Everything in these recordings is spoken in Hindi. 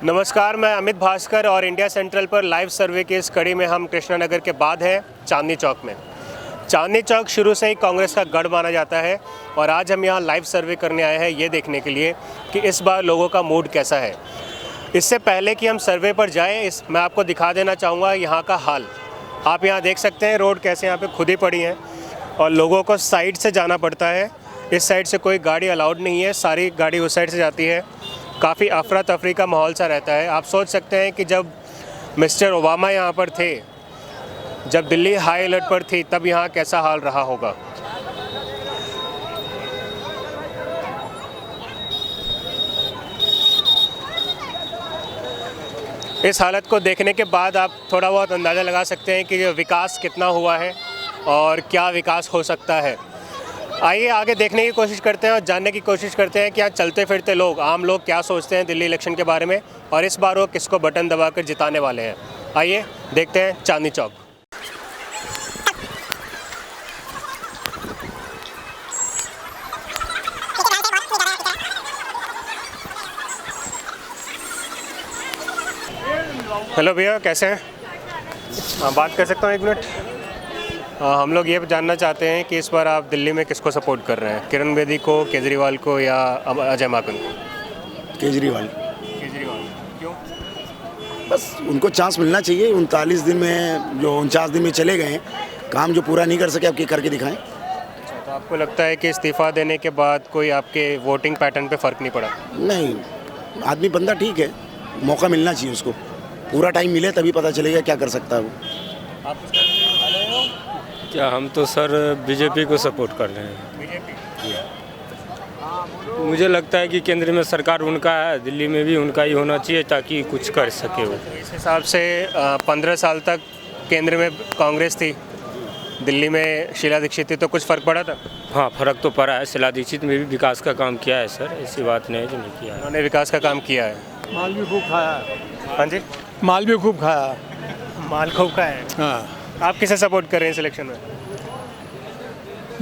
नमस्कार, मैं अमित भास्कर और इंडिया सेंट्रल पर लाइव सर्वे की इस कड़ी में हम कृष्णा नगर के बाद हैं चांदनी चौक में। चांदनी चौक शुरू से ही कांग्रेस का गढ़ माना जाता है और आज हम यहाँ लाइव सर्वे करने आए हैं ये देखने के लिए कि इस बार लोगों का मूड कैसा है। इससे पहले कि हम सर्वे पर जाएं, मैं आपको दिखा देना चाहूँगा यहाँ का हाल। आप यहाँ देख सकते हैं रोड कैसे यहाँ पे खुदी पड़ी हैं और लोगों को साइड से जाना पड़ता है। इस साइड से कोई गाड़ी अलाउड नहीं है, सारी गाड़ी उस साइड से जाती है। काफ़ी अफरा तफरी का माहौल सा रहता है। आप सोच सकते हैं कि जब मिस्टर ओबामा यहाँ पर थे, जब दिल्ली हाई अलर्ट पर थी, तब यहाँ कैसा हाल रहा होगा। इस हालत को देखने के बाद आप थोड़ा बहुत अंदाज़ा लगा सकते हैं कि विकास कितना हुआ है और क्या विकास हो सकता है। आइए आगे देखने की कोशिश करते हैं और जानने की कोशिश करते हैं कि यहाँ चलते फिरते लोग, आम लोग क्या सोचते हैं दिल्ली इलेक्शन के बारे में और इस बार वो किसको बटन दबाकर जिताने वाले हैं। आइए देखते हैं चांदनी चौक। हेलो भैया, कैसे हैं? बात कर सकता हूँ एक मिनट? हम लोग ये जानना चाहते हैं कि इस बार आप दिल्ली में किसको सपोर्ट कर रहे हैं, किरण बेदी को, केजरीवाल को या अजय माकन को? केजरीवाल। क्यों? बस उनको चांस मिलना चाहिए। 39 दिन में, जो 49 दिन में चले गए, काम जो पूरा नहीं कर सके अब करके दिखाएं। अच्छा, तो आपको लगता है कि इस्तीफ़ा देने के बाद कोई आपके वोटिंग पैटर्न पे फ़र्क नहीं पड़ा? नहीं, आदमी बंदा ठीक है, मौका मिलना चाहिए उसको। पूरा टाइम मिले तभी पता चलेगा क्या कर सकता है वो। आप क्या हम तो सर बीजेपी को सपोर्ट कर रहे हैं। बीजेपी? मुझे लगता है कि केंद्र में सरकार उनका है, दिल्ली में भी उनका ही होना चाहिए ताकि कुछ कर सके वो। इस हिसाब से 15 साल तक केंद्र में कांग्रेस थी, दिल्ली में शीला दीक्षित थी, तो कुछ फ़र्क पड़ा था? हाँ, फ़र्क तो पड़ा है। शीला दीक्षित में भी विकास का काम किया है सर, ऐसी बात नहीं है जो नहीं किया है। उन्होंने विकास का काम किया है। माल भी खूब खाया। हाँ जी, माल भी खूब खाया। माल खूब का है। हाँ, आप किसे सपोर्ट कर रहे हैं इस इलेक्शन में?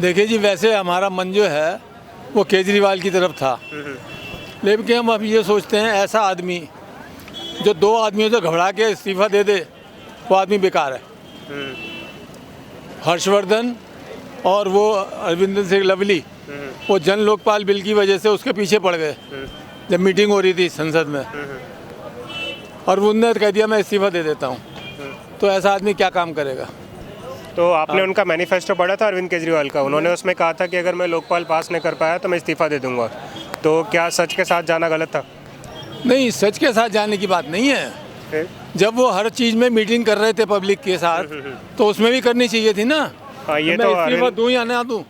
देखिए जी, वैसे हमारा मन जो है वो केजरीवाल की तरफ था, लेकिन हम अब ये सोचते हैं ऐसा आदमी जो 2 आदमियों से घबरा के इस्तीफ़ा दे दे, वो आदमी बेकार है। हर्षवर्धन और वो अरविंद सिंह लवली, वो जन लोकपाल बिल की वजह से उसके पीछे पड़ गए जब मीटिंग हो रही थी संसद में, और वो उन्होंने कह दिया मैं इस्तीफ़ा दे देता हूँ। तो ऐसा आदमी क्या काम करेगा? तो आपने उनका मैनिफेस्टो पढ़ा था अरविंद केजरीवाल का? उन्होंने उसमें कहा था कि अगर मैं लोकपाल पास नहीं कर पाया तो मैं इस्तीफ़ा दे दूंगा। तो क्या सच के साथ जाना गलत था? नहीं, सच के साथ जाने की बात नहीं है। फिर? जब वो हर चीज़ में मीटिंग कर रहे थे पब्लिक के साथ, तो उसमें भी करनी चाहिए थी ना। हाँ, ये मैं तो इस्तीफा दूं या ना दूं।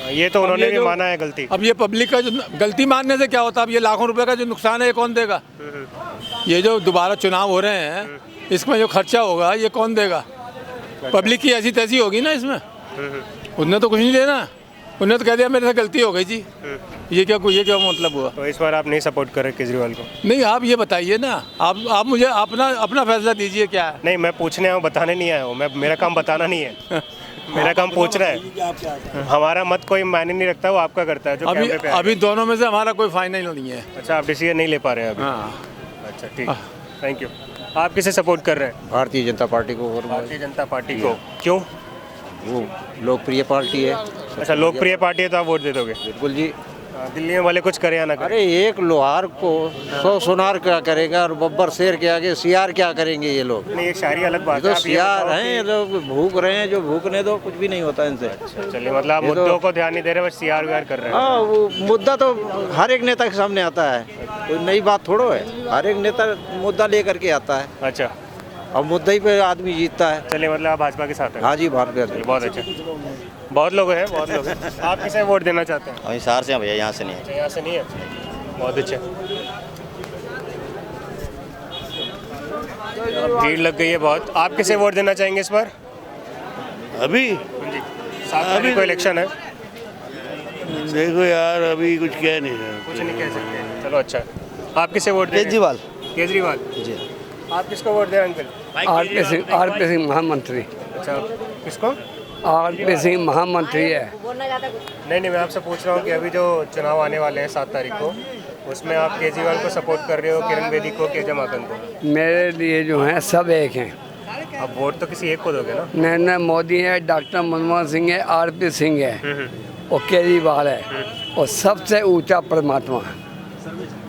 ये तो उन्होंने ये भी जो- माना है गलती। अब ये पब्लिक का जो गलती मानने से क्या होता है? अब ये लाखों रुपए का जो नुकसान है ये कौन देगा? ये जो दोबारा चुनाव हो रहे हैं, इसमें जो खर्चा होगा ये कौन देगा? पब्लिक की ऐसी तैसी होगी ना इसमें। उनने तो कुछ नहीं देना, उन्होंने तो कह दिया मेरे से गलती हो गई जी। ये क्या मतलब हुआ? तो इस बार आप नहीं सपोर्ट कर रहे केजरीवाल को? नहीं, आप ये बताइए ना, आप मुझे अपना फैसला दीजिए क्या है। नहीं, मैं पूछने आया हूँ, बताने नहीं आया हूँ। मेरा काम बताना नहीं है। मेरा काम पूछ रहा है। हमारा मत कोई मायने नहीं रखता, वो आपका करता है जो कैमरे पे अभी दोनों में से हमारा कोई फाइनल नहीं है। अच्छा, आप डिसीजन नहीं ले पा रहे हैं अभी? हाँ, अच्छा, ठीक, थैंक यू। आप किसे सपोर्ट कर रहे हैं? भारतीय जनता पार्टी को। और भारतीय जनता पार्टी को। क्यों? वो लोकप्रिय पार्टी है। अच्छा, लोकप्रिय पार्टी है तो आप वोट दे दोगे? बिल्कुल जी। दिल्ली में वाले कुछ करे या ना करे? अरे एक लोहार को 100 सोनार क्या करेगा, और बब्बर शेर के आगे सियार क्या करेंगे ये लोग? नहीं, ये शायरी अलग ये बात है। तो आप ये सियार बताओ हैं, कि- ये लोग भूख रहे हैं, जो भूखने दो, कुछ भी नहीं होता इनसे। चलिए, मतलब आप ये तो- मुद्दों को ध्यान नहीं दे रहे, बस सियार वियार कर रहे हैं। हाँ, वो मुद्दा तो हर एक नेता के सामने आता है, कोई नई बात थोड़ो है। हर एक नेता मुद्दा लेकर के आता है, अच्छा, और मुद्दे ही पे आदमी जीतता है। चलिए, मतलब आप भाजपा के साथ हैं? हाँ जी, भारत चलिए, बहुत अच्छा। बहुत लोग हैं, बहुत लोग हैं। आप किसे वोट देना चाहते हैं? हम हिसार से हैं भैया, यहाँ से नहीं है। अच्छा, यहाँ से नहीं है? बहुत अच्छा। भीड़ लग गई है बहुत। आप किसे वोट देना चाहेंगे इस बार? अभी जी, 7 तारीख को इलेक्शन है। देखो यार, अभी कुछ कह नहीं रहे। कुछ नहीं कह सकते। चलो, अच्छा। आप किसे वोट देंगे? केजरीवाल। केजरीवाल जी। आप किसको वोट दे रहे हैं अंकल? आरपी सिंह महामंत्री। अच्छा, किसको? आरपी सिंह महामंत्री है। नहीं, मैं आपसे पूछ रहा हूँ कि अभी जो चुनाव आने वाले हैं 7 तारीख को, उसमें आप केजरीवाल को सपोर्ट कर रहे हो, किरण बेदी को, कि जमाकन को? मेरे लिए जो है सब एक हैं। अब वोट तो किसी एक को दोगे ना? नरेंद्र मोदी है, डॉक्टर मनमोहन सिंह है, आरपी सिंह है और केजरीवाल है और सबसे ऊंचा परमात्मा है।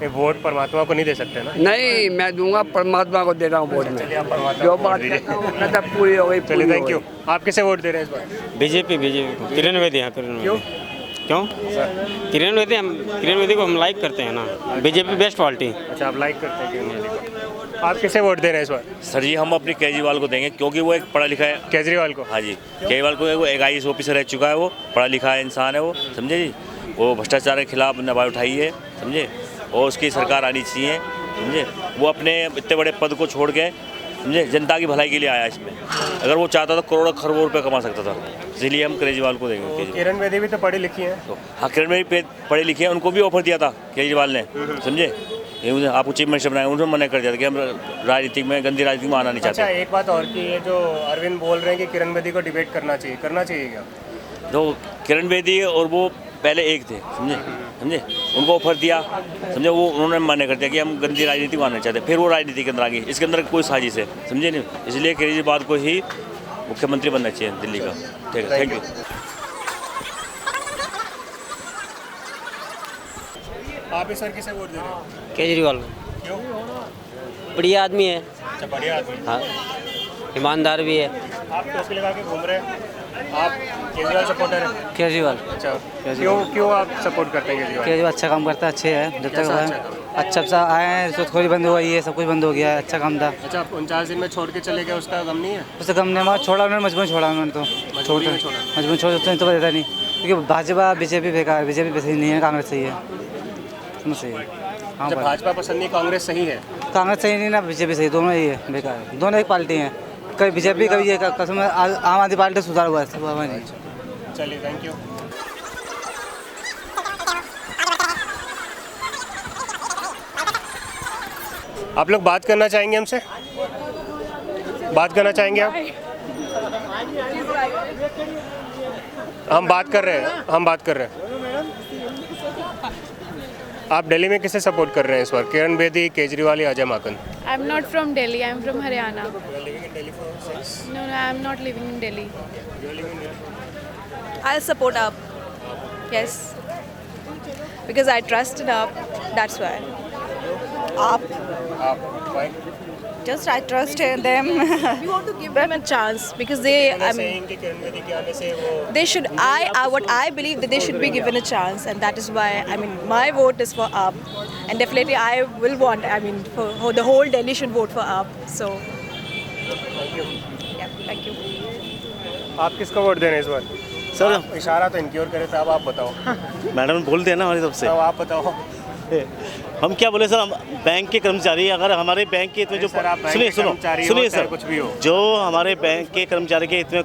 ये वोट परमात्मा को नहीं दे सकते ना? नहीं, मैं दूंगा परमात्मा को दे रहा हूँ वोट चलिए, में। आप परमात्मा जो को बात वोट दीजिए। करता हूँ मैं तो पूरी हो गई। चलिए, थैंक यू। आप किसे वोट दे रहे हैं इस बार? बीजेपी किरण बेदी है। क्यों? क्यों? किरण बेदी को हम लाइक करते हैं ना। BJP best party. अच्छा, आप लाइक करते हैं किरण बेदी को। आप किसे वोट दे रहे हैं इस बार? सर जी हम अपने केजरीवाल को देंगे क्योंकि वो एक पढ़ा लिखा है। केजरीवाल को? हाँ जी, केजरीवाल को वो एक IAS ऑफिसर रह चुका है, वो पढ़ा लिखा है इंसान है वो, समझे जी। वो भ्रष्टाचार के खिलाफ आवाज़ उठाई है, समझे, और उसकी सरकार आनी चाहिए, समझे। वो अपने इतने बड़े पद को छोड़ के, समझे, जनता की भलाई के लिए आया इसमें। अगर वो चाहता तो करोड़ों खरबों रुपये कमा सकता था, इसलिए हम केजरीवाल को देंगे। किरण बेदी भी तो पढ़ी लिखी है। तो हाँ, किरण बेदी पढ़े लिखे हैं, उनको भी ऑफर दिया था केजरीवाल ने, समझे। आपको चीफ मिनिस्टर बनाया, उन्होंने मना कर दिया था कि हम राजनीतिक में, गंदी राजनीति में आना नहीं चाहते। अच्छा, एक बात और की है, जो अरविंद बोल रहे हैं कि किरण बेदी को डिबेट करना चाहिए क्या? तो किरण बेदी और वो पहले एक थे, समझे, उनको ऑफर दिया, समझे, वो उन्होंने मना कर दिया कि हम गंदी राजनीति में आना चाहते हैं। फिर वो राजनीति के अंदर आ गई, इसके अंदर कोई साजिश है, समझे नहीं। इसलिए केजरीवाल को ही मुख्यमंत्री बनना चाहिए दिल्ली का। ठीक है, थैंक यू। आप इस सर किसे वोट दे रहे हो? केजरीवाल। क्यों? बढ़िया आदमी है। अच्छा, बढ़िया आदमी। हाँ, ईमानदार भी है। आप टोपी लगा के घूम रहे हैं, आप केजरीवाल सपोर्टर हैं? केजरीवाल। अच्छा, क्यों आप सपोर्ट करते हैं केजरीवाल? केजरीवाल अच्छा काम करता है, अच्छे है। जब कैसा अच्छा तक काम? अच्छा आए हैं, रिश्वतखोरी बंद हुई है, सब कुछ बंद हो गया है, अच्छा काम था। अच्छा, 49 दिन में छोड़ के चले गए, उसका गम नहीं है? उससे कम ने वहाँ छोड़ा, उन्होंने मजबूर छोड़ा, उन्होंने तो मजबूरी में छोड़ा। मजबूर छोड़ तो देता नहीं, क्योंकि भाजपा बीजेपी बेकार, बीजेपी सही नहीं है, कांग्रेस सही है, समझ सही है। हाँ, जब भाजपा पसंद नहीं, कांग्रेस सही है? कांग्रेस सही नहीं ना, बीजेपी सही, दोनों ही है बेकार है, दोनों एक पार्टी हैं। कभी बीजेपी कभी ये कसम आम आदमी पार्टी सुधार हुआ है, सब हुआ नहीं। चलिए, थैंक यू। आप लोग बात करना चाहेंगे हमसे? बात करना चाहेंगे आप? हम बात कर रहे हैं। आप दिल्ली में किसे सपोर्ट कर रहे हैं इस बार? किरण बेदी, केजरीवाल या Ajay Maken? I'm not from Delhi. I'm from Haryana. You are living in Delhi for 6? No, I'm not living in Delhi. You are living here? I'll support UP. Yes. Because I trust in UP. That's why. UP. Why? Just I trust in them. We want to give them a chance because they. I mean, saying कि किरण बेदी के आने से वो they should. What I believe that they should be given a chance, and that is why. I mean, my vote is for UP, and definitely I will want. I mean, for the whole Delhi should vote for UP. So. Thank you. Yeah. Thank you. आप किसको वोट दे रहे हैं इस बार? सर इशारा तो इनकी ओर करे थे, अब आप बताओ। मैडम बोलते हैं ना हमारी तरफ से। अब आप बताओ। हम क्या बोले सर, हम बैंक के कर्मचारी, अगर हमारे बैंक के इतने जो सर, आप बैंक सुनिए के कर्मचारी हो, सुनिए चाहे सर, कुछ भी हो। जो हमारे बैंक के कर्मचारी के इतने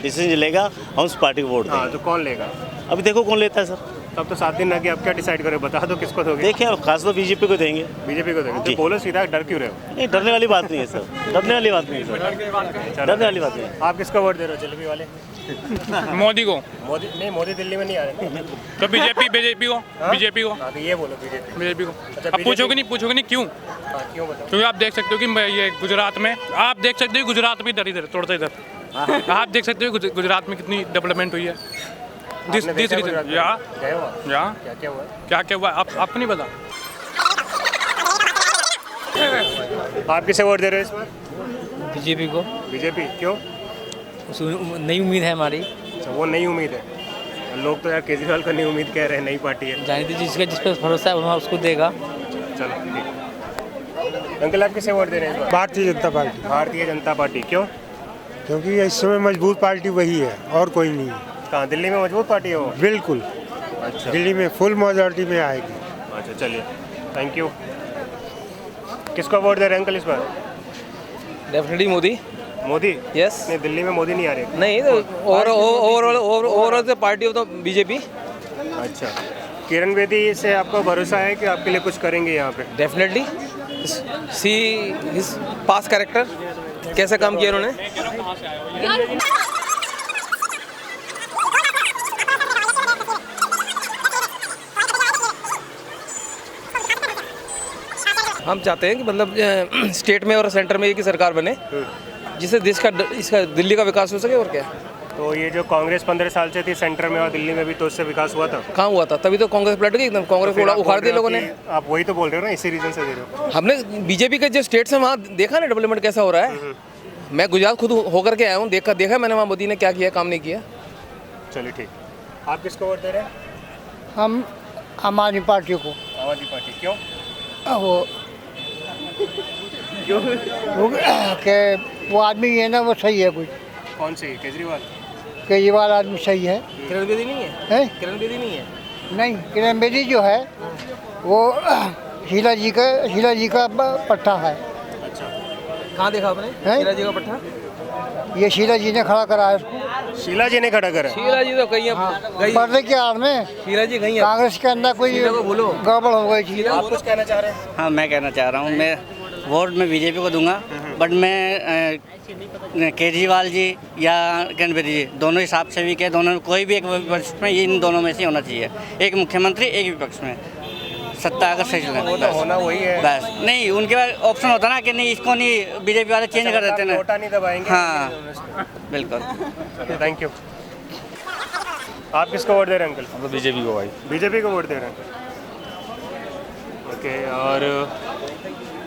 डिसीजन लेगा, हम उस पार्टी को वोट हाँ, देंगे। तो कौन लेगा? अभी देखो कौन लेता है सर। तब तो 7 दिन लगे, आप क्या डिसाइड करें? बता दो किसको दोगे। देखिए अब खास तो बीजेपी को देंगे। बीजेपी को दोगे? जी। तो बोलो सीधा, डर क्यों रहे हो? नहीं, डरने वाली बात नहीं है सर, डरने वाली बात नहीं है सर, डरने वाली बात नहीं है। आप किसको वोट दे रहे हो, जलेबी वाले? मोदी को। मोदी नहीं, मोदी दिल्ली में नहीं आ रहे ना। तो बीजेपी को। हाँ, तो ये बोलो बीजेपी को। अच्छा, अब पूछोगे नहीं क्यों? हाँ, क्यों बताओ? क्योंकि आप देख सकते हो कि ये गुजरात में, आप देख सकते हो गुजरात में इधर तोड़ते इधर आप देख सकते हो गुजरात में कितनी डेवलपमेंट हुई है। दिस आपने देखा रीजन गुजरात में? या गए हो आप? या क्या हुआ? क्या हुआ आपको नहीं पता? आप किसे वोट दे रहे हो इस बार? बीजेपी को। बीजेपी क्यों? नई उम्मीद है हमारी। अच्छा, वो नई उम्मीद है। लोग तो यार केजरीवाल को नई उम्मीद कह रहे हैं, नई पार्टी है। जाने दीजिए, जिस पर भरोसा है वहाँ उसको देगा। चलो ठीक। अंकल, आप किसे वोट दे रहे हैं इस बार? भारतीय जनता पार्टी। भारतीय जनता पार्टी क्यों? क्योंकि इस समय मजबूत पार्टी वही है और कोई नहीं है। कहाँ, दिल्ली में मजबूत पार्टी है वो? बिल्कुल। अच्छा, दिल्ली में फुल मेजॉरिटी में आएगी। अच्छा, चलिए, थैंक यू। किसको वोट दे रहे हैं अंकल इस बार? डेफिनेटली मोदी। मोदी? यस। नहीं, दिल्ली में मोदी नहीं आ रहे। नहीं तो ओवरऑल पार्टी हो तो बीजेपी। अच्छा, किरण बेदी से आपको भरोसा है कि आपके लिए कुछ करेंगे यहाँ पे? डेफिनेटली सी हिज पास कैरेक्टर, कैसा काम किया उन्होंने। हम चाहते हैं कि मतलब स्टेट में और सेंटर में एक ही सरकार बने, जिससे देश का इसका दिल्ली का विकास हो सके। और क्या, तो ये जो कांग्रेस 15 साल से थी सेंटर में और दिल्ली में भी, तो उससे विकास हुआ था? कहाँ हुआ था? तभी तो कांग्रेस पलट गई एकदम, कांग्रेस को उखाड़ दिया लोगों ने। आप वही तो बोल रहे हो ना, इसी रीजन से दे रहे हो। हमने बीजेपी के जो स्टेट्स हैं वहाँ देखा ना डेवलपमेंट कैसा हो रहा है। मैं गुजरात खुद होकर के आया हूँ, देखा मैंने वहाँ मोदी ने क्या किया, काम नहीं किया। चलिए ठीक। आप किसको वोट दे रहे हैं? हम आम आदमी पार्टी को। आम आदमी पार्टी, क्यों? वो कि वो आदमी है ना, वो सही है। कुछ कौन सी? केजरीवाल आदमी सही है। किरण बेदी नहीं है? किरण बेदी नहीं है? नहीं, किरण बेदी जो है वो शीला जी का पट्टा है। अच्छा, कहाँ देखा आपने शीला जी का पट्टा? ये शीला जी ने खड़ा करा है उसको। शीला जी ने खड़ा करा? शीला जी तो कहीं पर्दे के आड़ में शीला जी गई, कांग्रेस के अंदर कोई गड़बड़ हो गई थी। आप कुछ कहना चाह रहे हैं? हाँ, मैं कहना चाह रहा हूँ, मैं वोट में बीजेपी को दूंगा, बट मैं केजरीवाल जी या किरण बेदी जी दोनों हिसाब से भी के दोनों कोई भी एक विपक्ष में, इन दोनों में से होना चाहिए। एक मुख्यमंत्री, एक विपक्ष में सत्ता अगर सही चले तो होना वही है बस। नहीं, उनके पास ऑप्शन होता ना कि नहीं, इसको नहीं, बीजेपी वाले चेंज कर देते ना, नोटा नहीं दबाएंगे। हाँ बिल्कुल। Thank you. आप किसको वोट दे रहे हैं अंकल? तो बीजेपी को भाई। बीजेपी को वोट दे रहे हैं, ओके। और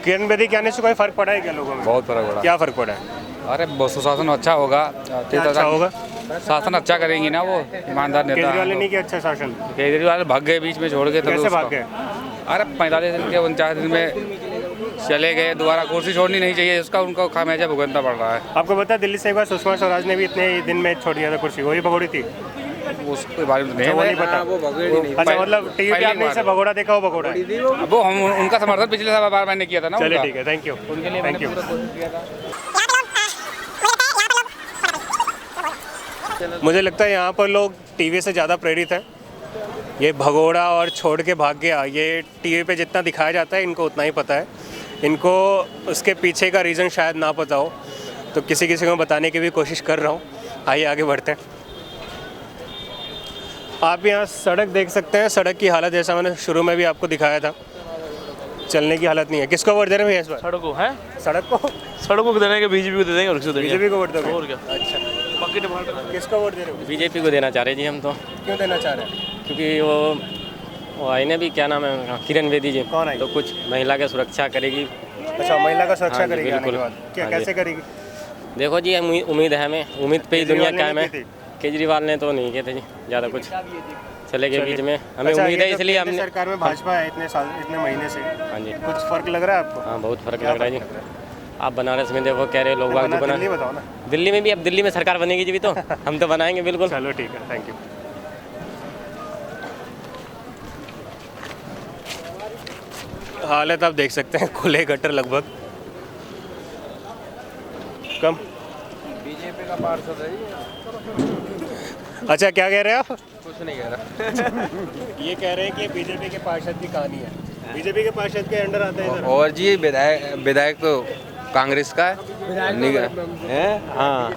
किरण बेदी के आने से कोई फर्क पड़ा है क्या लोगों में? बहुत फर्क पड़ा। क्या फर्क पड़ा है? अरे बहुत सुशासन अच्छा होगा। अच्छा होगा? शासन अच्छा करेंगे ना वो ईमानदार नेता। केजरीवाल ने नहीं किया अच्छा शासन? केजरीवाल भाग गए, बीच में छोड़ गए। तो कैसे भाग गए? अरे 45 दिन के 49 दिन में चले गए, दोबारा कुर्सी छोड़नी नहीं चाहिए, उसका उनको खामियाजा भुगतना पड़ रहा है। आपको पता है दिल्ली से एक बार सुषमा स्वराज ने भी इतने दिन में छोड़ दिया था कुर्सी, वही भगोड़ी थी? उसके बारे में नहीं पता। अच्छा, मतलब टीवी पे आपने इसे भगोड़ा देखा? वो भगोड़ा है वो हम उनका समर्थन पिछले बार मैंने किया था ना। चलिए ठीक है, थैंक यू। उनके लिए थैंक यू। मुझे लगता है यहाँ पर लोग टीवी से ज़्यादा प्रेरित हैं। ये भगोड़ा और छोड़ के भाग गया, ये टीवी पे जितना दिखाया जाता है इनको उतना ही पता है। इनको उसके पीछे का रीज़न शायद ना पता हो, तो किसी को बताने की भी कोशिश कर रहा हूँ। आइए आगे बढ़ते हैं। आप यहाँ सड़क देख सकते हैं। सड़क की हालत जैसा मैंने शुरू में भी आपको दिखाया था, चलने की हालत नहीं है। किसको वोट दे रहे हैं भैया इस बार? सड़क को है, सड़क को देने के बीजेपी को दे देंगे और किसी को देंगे। बीजेपी को वोट दोगे? और क्या। अच्छा, किसको वोट दे रहे हो? बीजेपी को देना चाह रहे जी हम तो। क्यों देना चाह रहे हैं? क्योंकि वो आई ने भी, क्या नाम है, किरण बेदी जी। कौन आई? तो कुछ महिला की सुरक्षा करेगी। अच्छा, महिला का सुरक्षा हाँ जी, करेगी आने के बिल्कुल। बाद? क्या, हाँ जी। कैसे करेगी? देखो जी, उम्मीद है हमें, उम्मीद पे ही दुनिया कायम है। केजरीवाल ने केजरीवाल ने तो नहीं किए थे जी ज़्यादा कुछ, चले गए बीच में। हमें अच्छा, उम्मीद ये है, जो इसलिए केंद्र हमने। सरकार में भाजपा है इतने महीने से, हाँ जी, कुछ फर्क लग रहा है आपको? हाँ बहुत फर्क लग रहा है जी। आप बनारस में देखो, कह रहे लोग बाग जो बना, दिल्ली बताओ ना। दिल्ली में भी, अब दिल्ली में सरकार बनेगी जी भी, तो हम तो बनाएंगे बिल्कुल। चलो ठीक है, थैंक यू। हालत आप देख सकते हैं, खुले गटर लगभग। कम बीजेपी का पार्षद है। अच्छा, क्या कह रहे हैं आप? कुछ नहीं कह रहा। ये कह रहे हैं कि बीजेपी के पार्षद की कहानी है। बीजेपी के पार्षद के अंडर आते हैं इधर? और जी विधायक तो कांग्रेस का है। हाँ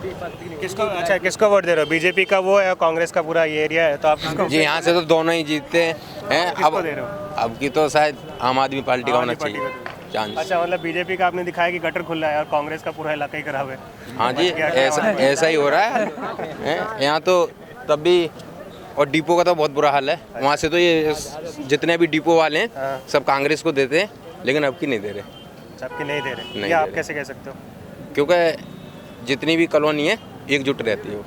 किसको वोट दे रहे हो? बीजेपी का वो है और कांग्रेस का पूरा ये एरिया है, तो आप किसको? जी, यहाँ से तो दोनों ही जीतते हैं। किसको दे रहे हो? अब की तो शायद आम आदमी पार्टी का होना आम आदमी चाहिए चांस। अच्छा, मतलब बीजेपी का आपने दिखाया कि गटर खुला है और कांग्रेस का पूरा इलाका ही खराब है। हाँ जी, ऐसा ही हो रहा है यहाँ तो। तब भी, और डिपो का तो बहुत बुरा हाल है वहाँ से। तो ये जितने भी डिपो वाले हैं सब कांग्रेस को देते हैं, लेकिन अब की नहीं दे रहे। सबके नहीं दे रहे? नहीं या दे आप रहे। कैसे कह सकते हो? क्योंकि जितनी भी कॉलोनी है एकजुट रहती है वो।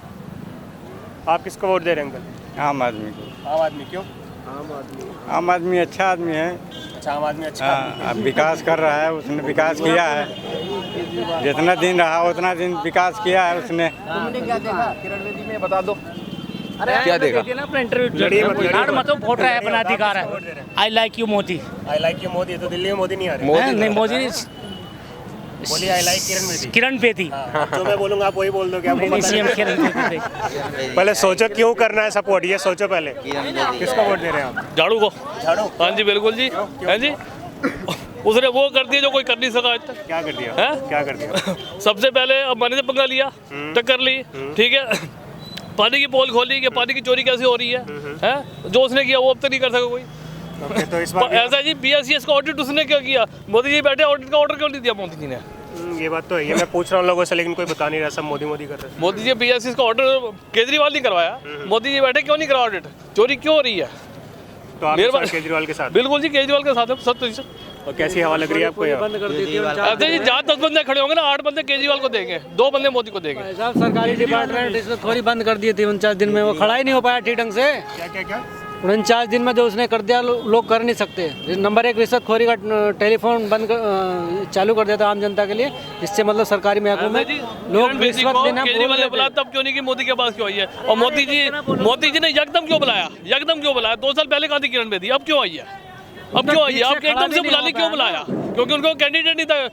आप किसको वोट दे रहे हैं अंकल? आम आदमी को। आम आदमी, क्यों? आम आदमी अच्छा आदमी है। अच्छा, आम आदमी अच्छा आदमी। अब विकास कर रहा है, उसने विकास किया है। जितना दिन रहा उतना दिन विकास किया है उसने। क्या देखा किरण बेदी में, बता दो। क्या देखा? वोट है, अपना अधिकार है। I like you Modi. I like you Modi. तो दिल्ली में मोदी नहीं आ रहे? नहीं, मोदी बोलिए आई लाइक किरण बेदी। किरण बेदी। जो मैं बोलूंगा आप वही बोल दो। क्या सीएम किरण बेदी। पहले सोचो क्यों करना है सपोर्ट, ये सोचो पहले। किसको वोट दे रहे हैं आप? झाड़ू को। झाड़ू? हाँ जी, बिल्कुल जी। हाँ जी, उसने वो कर दिया जो कोई कर नहीं सका आज तक। क्या कर दिया? है? क्या कर दिया? सबसे पहले अंबानी से पंगा लिया, टक्कर ली, ठीक है। पानी की पोल खोली कि पानी की चोरी कैसे हो रही है? जो उसने किया वो अब तक नहीं कर सका कोई। ओके, तो इस बार ऐसा जी BSES का ऑडिट उसने क्या किया, मोदी जी बैठे ऑडिट का ऑर्डर क्यों नहीं दिया मोदी जी ने? ये बात तो है, ये मैं पूछ रहा हूँ लोगों से, लेकिन कोई बता नहीं रहा, सब मोदी मोदी कर रहे हैं। मोदी जी BSES का ऑर्डर केजरीवाल नहीं करवाया, मोदी जी बैठे क्यों नहीं करा ऑडिट? चोरी क्यों हो रही है? तो आप इस बार केजरीवाल के साथ? बिल्कुल जी, केजरीवाल के साथ है 100%। और कैसी हवा लग रही है आपको यहाँ? ऐसे जी जहाँ 10 बंदे खड़े होंगे ना, 8 बंदे केजरीवाल को देंगे, 2 बंदे मोदी को देंगे। साहब सरकारी डिपार्टमेंट रिश्वतखोरी बंद कर दी थी 49 दिन में, वो खड़ा ही नहीं हो पाया ठीक ढंग से। क्या क्या क्या? 49 दिन में जो उसने कर दिया लोग कर नहीं सकते। नंबर 1 रिश्वतखोरी का टेलीफोन चालू कर देता आम जनता के लिए, इससे मतलब सरकारी महकमे में लोग रिश्वत देना। केजरीवाल ने बुलाया तब क्यों नहीं कि मोदी के पास क्यों आई है? और मोदी जी ने यकदम क्यों बुलाया? 2 साल पहले कहाँ थी किरण बेदी, अब क्यों आई है? अब क्यों आई है? अब एकदम से बुला ली, क्यों बुलाया? क्योंकि उनको कैंडिडेट नहीं था,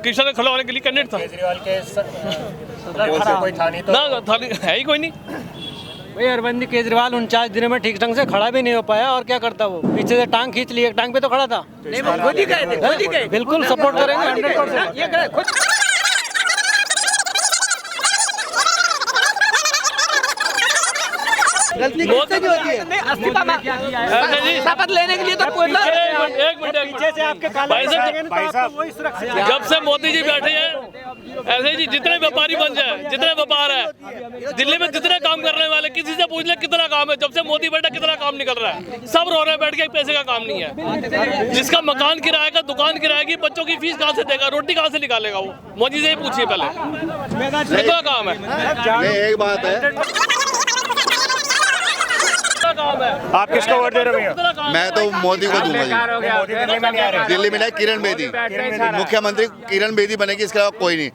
किशन ने खड़ा होने के लिए कैंडिडेट था। केजरीवाल के कोई था नहीं तो? ना था, है ही कोई नहीं। भाई अरविंद केजरीवाल 49 दिनों में ठीक ढंग से खड़ा भी नहीं हो पाया, और क्या करता वो? पीछे से टांग खींच ली, एक टांग पे तो खड़ा था। बिल्कुल सपोर्ट करेंगे 100%। गलती किससे की होती है? शपथ लेने के लिए तो एक मिनट पीछे से आपके भाई साहब, जब से मोदी जी बैठे हैं, ऐसे जी जितने व्यापारी बन जाए, जितने व्यापार है दिल्ली में, जितने काम करने वाले, किसी से पूछ ले कितना काम है, जब से मोदी बैठा कितना काम निकल रहा है। सब रो रहे हैं बैठ के, पैसे का काम नहीं है। जिसका मकान किराए का, दुकान किराए की, बच्चों की फीस कहाँ से देगा, रोटी कहाँ से निकालेगा वो? मोदी से ही पूछिए पहले, कितना काम है। एक बात है, आप किसको वोट दे रहे हो भैया? मैं तो मोदी को दूंगा जी। मोदी दिल्ली में नहीं आ रहे? दिल्ली में नहीं, किरण बेदी मुख्यमंत्री, किरण बेदी बनेगी, इसके अलावा कोई नहीं।